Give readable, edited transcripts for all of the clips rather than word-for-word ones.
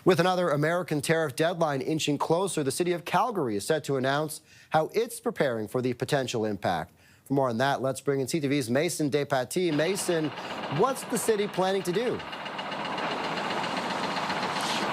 With another American tariff deadline inching closer, the city of Calgary is set to announce how it's preparing for the potential impact. For more on that, let's bring in CTV's Mason DePatie. Mason, what's the city planning to do?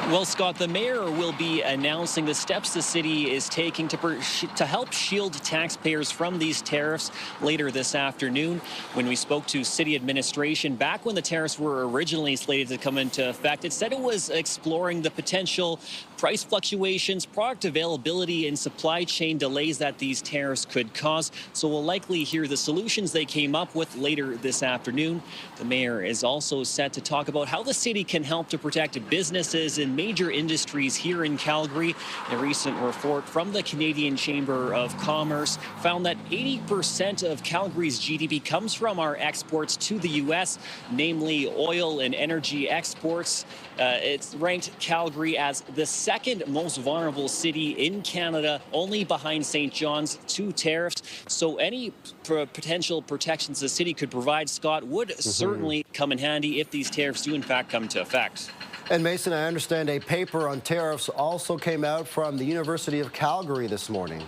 Well, Scott, the mayor will be announcing the steps the city is taking to help shield taxpayers from these tariffs later this afternoon. When we spoke to city administration back when the tariffs were originally slated to come into effect, it said it was exploring the potential price fluctuations, product availability, and supply chain delays that these tariffs could cause. So we'll likely hear the solutions they came up with later this afternoon. The mayor is also set to talk about how the city can help to protect businesses and major industries here in Calgary. A recent report from the Canadian Chamber of Commerce found that 80% of Calgary's GDP comes from our exports to the U.S., namely oil and energy exports. It's ranked Calgary as the second most vulnerable city in Canada, only behind St. John's, to tariffs. So any potential protections the city could provide, Scott, would certainly come in handy if these tariffs do in fact come into effect. And Mason, I understand a paper on tariffs also came out from the University of Calgary this morning.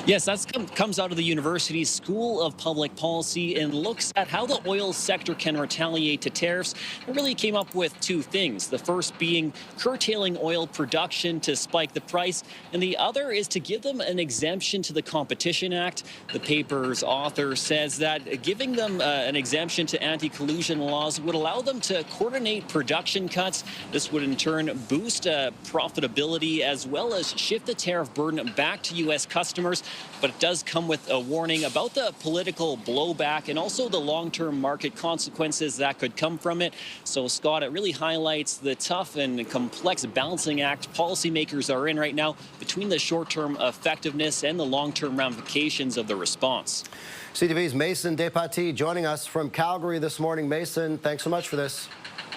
Yes, that comes out of the university's School of Public Policy and looks at how the oil sector can retaliate to tariffs. It really came up with two things. The first being curtailing oil production to spike the price, and the other is to give them an exemption to the Competition Act. The paper's author says that giving them an exemption to anti-collusion laws would allow them to coordinate production cuts. This would in turn boost profitability as well as shift the tariff burden back to U.S. customers. But it does come with a warning about the political blowback and also the long-term market consequences that could come from it. So, Scott, it really highlights the tough and complex balancing act policymakers are in right now between the short-term effectiveness and the long-term ramifications of the response. CTV's Mason DePatie joining us from Calgary this morning. Mason, thanks so much for this.